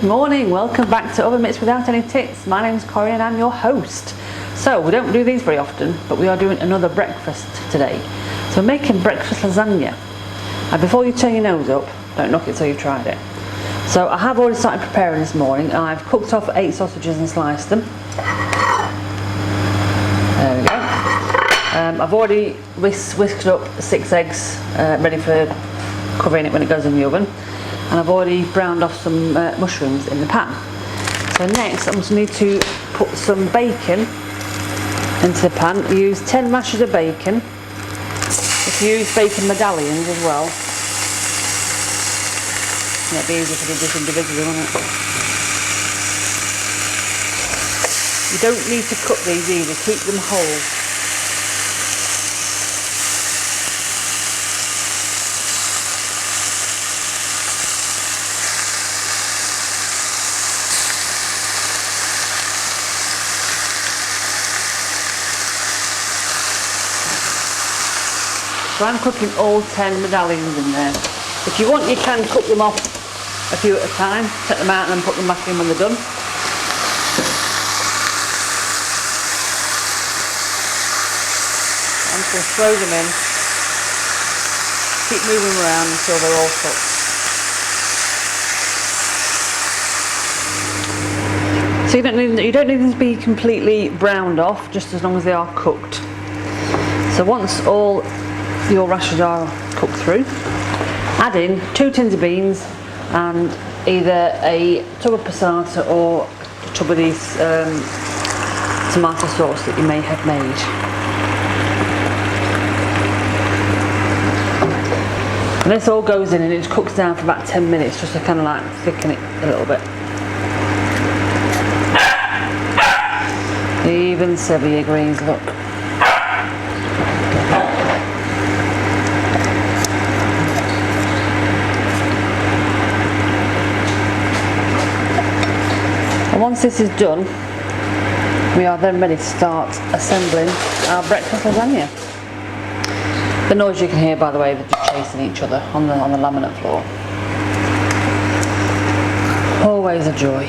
Good morning, welcome back to Oven Mitts Without Any Tits. My name's Corrie and I'm your host. So we don't do these very often, but we are doing another breakfast today. So we're making breakfast lasagna. And before you turn your nose up, don't knock it till you've tried it. So I have already started preparing this morning. I've cooked off 8 sausages and sliced them. There we go. I've already whisked up 6 eggs, ready for covering it when it goes in the oven. And I've already browned off some mushrooms in the pan. So next I just need to put some bacon into the pan. Use 10 rashers of bacon. If you use Bacon Medallions as well, it'd be easier if I did this individually, wouldn't it? You don't need to cook these either, keep them whole. So I'm cooking all 10 medallions in there. If you want, you can cook them off a few at a time, take them out and then put them back in when they're done. I'm just going to throw them in, keep moving them around until they're all cooked. So you don't need them to be completely browned off, just as long as they are cooked. So once all your rashers are cooked through, add in 2 tins of beans and either a tub of passata or a tub of these tomato sauce that you may have made. And this all goes in and it just cooks down for about 10 minutes just to kind of like thicken it a little bit. Even severe greens, look. Once this is done, we are then ready to start assembling our breakfast lasagna. The noise you can hear, by the way, they're just chasing each other on the laminate floor. Always a joy.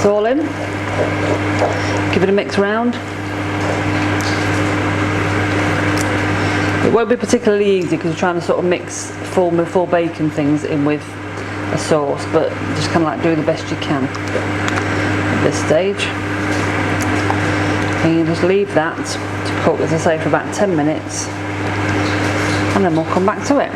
All in, give it a mix round. It won't be particularly easy because you're trying to sort of mix full bacon things in with a sauce, but just kind of like do the best you can at this stage. And you just leave that to cook, as I say, for about 10 minutes and then we'll come back to it.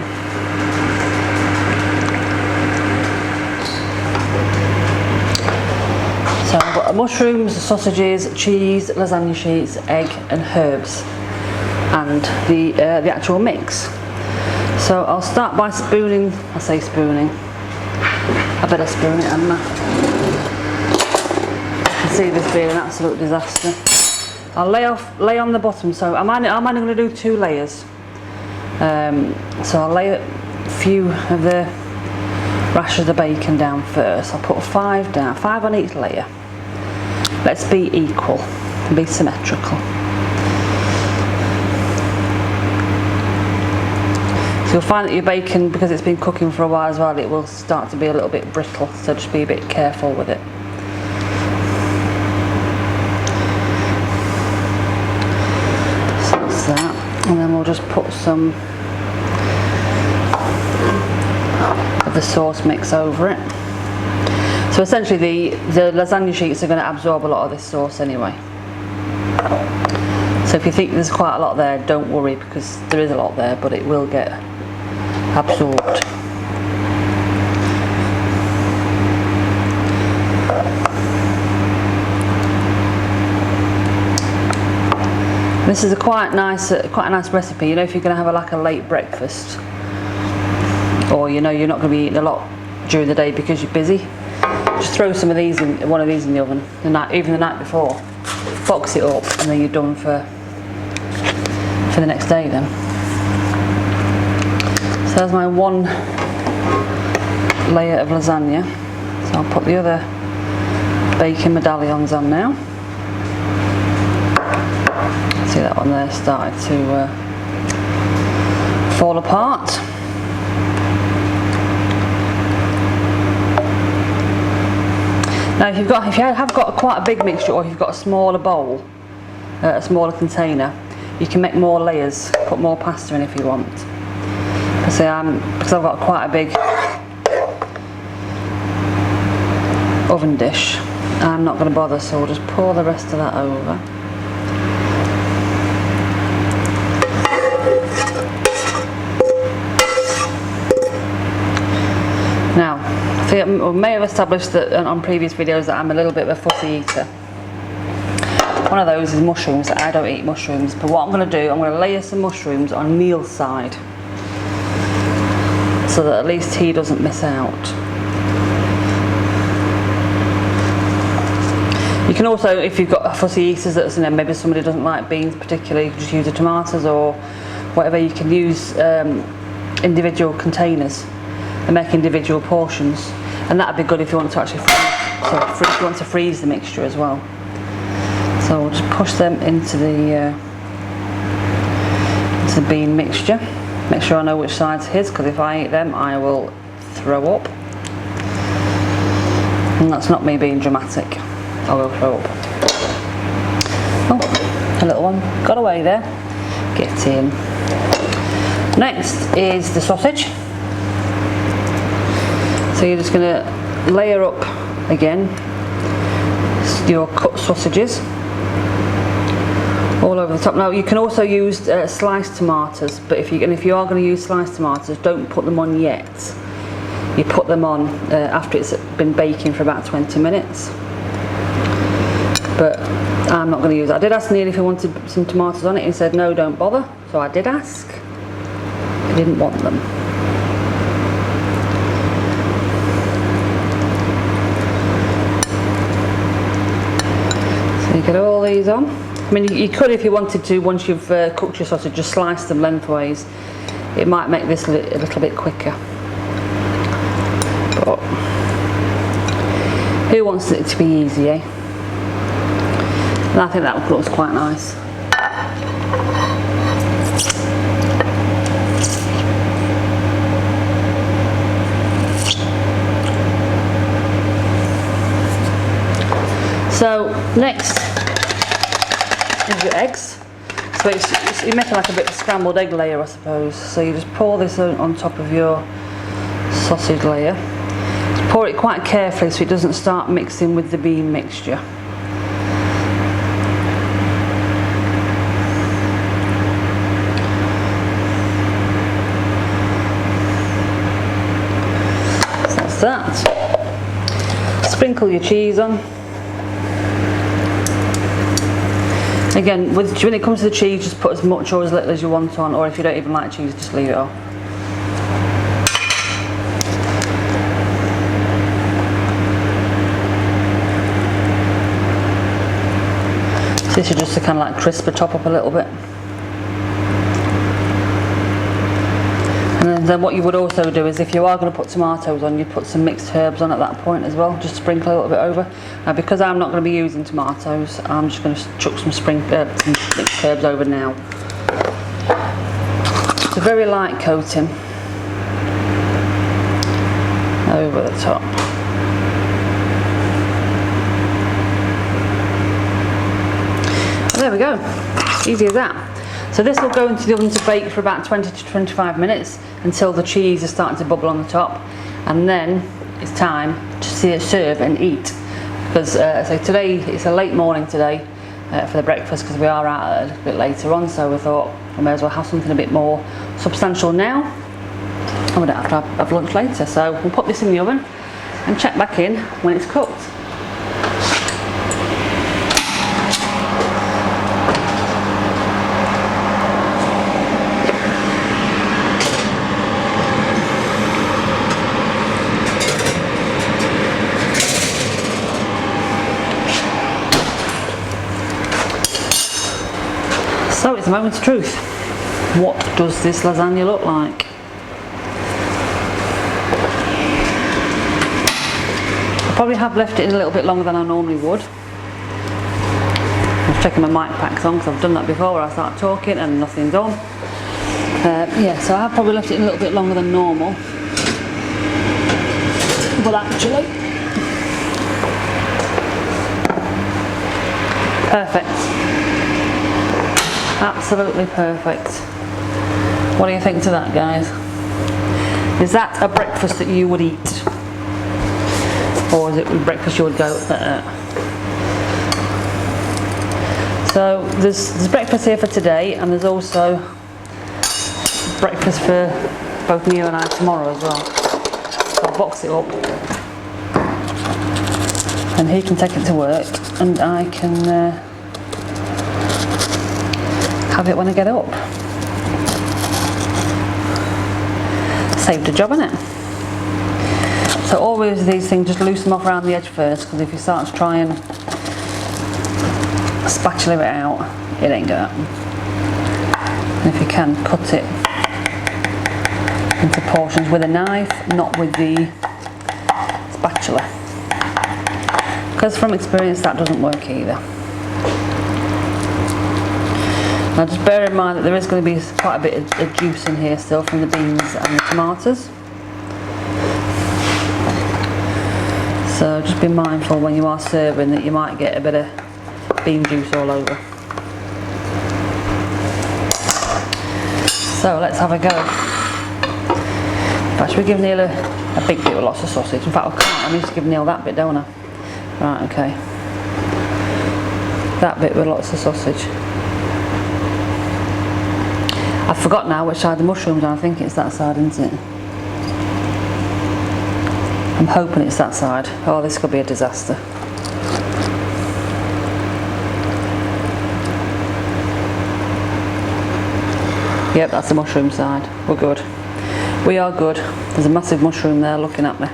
So I've got mushrooms, sausages, cheese, lasagne sheets, egg and herbs and the actual mix. So I'll start by spooning, I say spooning, I better spoon it, hadn't I? You can see this being an absolute disaster. I'll lay on the bottom, so I'm only going to do 2 layers. So I'll lay a few of the rashers of bacon down first. I'll put 5 down, 5 on each layer. Let's be equal and be symmetrical. So you'll find that your bacon, because it's been cooking for a while as well, it will start to be a little bit brittle, so just be a bit careful with it. So that's that, and then we'll just put some of the sauce mix over it. So essentially the lasagna sheets are going to absorb a lot of this sauce anyway. So if you think there's quite a lot there, don't worry, because there is a lot there, but it will get absorbed. This is a quite a nice recipe. You know, if you're going to have like a late breakfast, or you know you're not going to be eating a lot during the day because you're busy, just throw some of these in, one of these in the oven, even the night before. box it up, and then you're done for the next day then. So there's my one layer of lasagna. So I'll put the other bacon medallions on now. See that one there started to fall apart. Now if you have got quite a big mixture, or if you've got a smaller bowl, a smaller container, you can make more layers, put more pasta in if you want. Because I've got quite a big oven dish, I'm not going to bother, so we'll just pour the rest of that over. Now, I think I may have established that on previous videos that I'm a little bit of a fussy eater. One of those is mushrooms. I don't eat mushrooms, but what I'm going to do, I'm going to layer some mushrooms on Neil's side, so that at least he doesn't miss out. You can also, if you've got fussy eaters that, maybe somebody doesn't like beans particularly, just use the tomatoes or whatever. You can use individual containers and make individual portions, and that'd be good if you want to actually if you want to freeze the mixture as well. So we'll just push them into the bean mixture. Make sure I know which side's his, because if I eat them I will throw up, and that's not me being dramatic. I will throw up. Oh, a little one got away there. Get in. Next is the sausage. So you're just going to layer up again your cut sausages all over the top. Now you can also use sliced tomatoes, but if you are going to use sliced tomatoes, don't put them on yet. You put them on after it's been baking for about 20 minutes. But I'm not going to use it. I did ask Neil if he wanted some tomatoes on it. He said no, don't bother. So I did ask. He didn't want them. So you get all these on. I mean, you could, if you wanted to, once you've cooked your sausage, just slice them lengthways. It might make this a little bit quicker. But who wants it to be easy, eh? And I think that looks quite nice. So next is your eggs. So you're making like a bit of scrambled egg layer, I suppose. So you just pour this on top of your sausage layer. Just pour it quite carefully so it doesn't start mixing with the bean mixture. That. Sprinkle your cheese on. Again, when it comes to the cheese, just put as much or as little as you want on, or if you don't even like cheese, just leave it off. So this is just to kind of like crisp the top up a little bit. And then what you would also do is, if you are going to put tomatoes on, you'd put some mixed herbs on at that point as well, just sprinkle a little bit over. Now because I'm not going to be using tomatoes, I'm just going to chuck some mixed herbs over now. It's a very light coating over the top. There we go, easy as that. So this will go into the oven to bake for about 20 to 25 minutes until the cheese is starting to bubble on the top, and then it's time to serve and eat. Because so today it's a late morning today for the breakfast, because we are out a little bit later on, so we thought I may as well have something a bit more substantial now, and we don't have to have lunch later. So we'll put this in the oven and check back in when it's cooked. the moment of truth. What does this lasagna look like? I probably have left it in a little bit longer than I normally would. I'm checking my mic packs on because I've done that before where I start talking and nothing's on. Yeah, so I have probably left it in a little bit longer than normal. But actually, perfect. Absolutely perfect. What do you think to that, guys? Is that a breakfast that you would eat? Or is it breakfast you would go, So there's breakfast here for today, and there's also breakfast for both Neil and I tomorrow as well. So I'll box it up and he can take it to work and I can have it when I get up. Saved a job, innit? So always these things, just loosen them off around the edge first, because if you start to try and spatula it out, it ain't gonna happen. And if you can, cut it into portions with a knife, not with the spatula, because from experience that doesn't work either. Now just bear in mind that there is going to be quite a bit of juice in here still from the beans and the tomatoes, so just be mindful when you are serving that you might get a bit of bean juice all over. So let's have a go. In fact, should we give Neil a big bit with lots of sausage? In fact, I can't. I need to give Neil that bit, don't I? Right, okay. That bit with lots of sausage. I forgot now which side the mushrooms are. I think it's that side, isn't it? I'm hoping it's that side. Oh, this could be a disaster. Yep, that's the mushroom side. We're good. We are good. There's a massive mushroom there looking at me.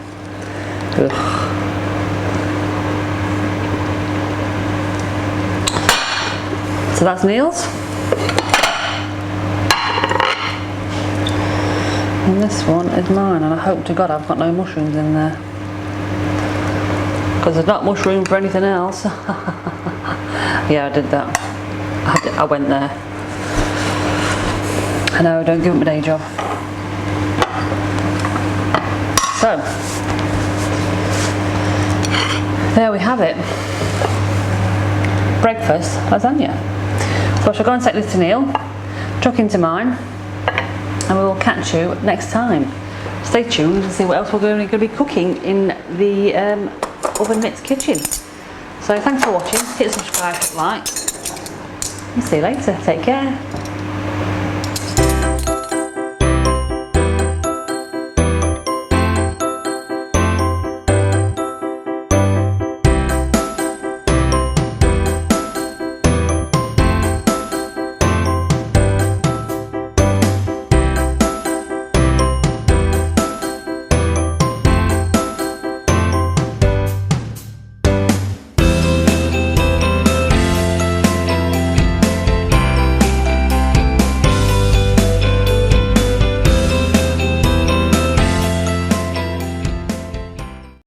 Ugh. So that's Neil's. And this one is mine, and I hope to God I've got no mushrooms in there, because there's not mushroom for anything else. Yeah, I did that. I went there. I know, don't give it my day job. So, there we have it. Breakfast lasagna. So I shall go and take this to Neil, chuck into mine, and we will catch you next time. Stay tuned and see what else we're going to be cooking in the Oven Mitts kitchen. So thanks for watching, hit subscribe, hit like, and see you later. Take care.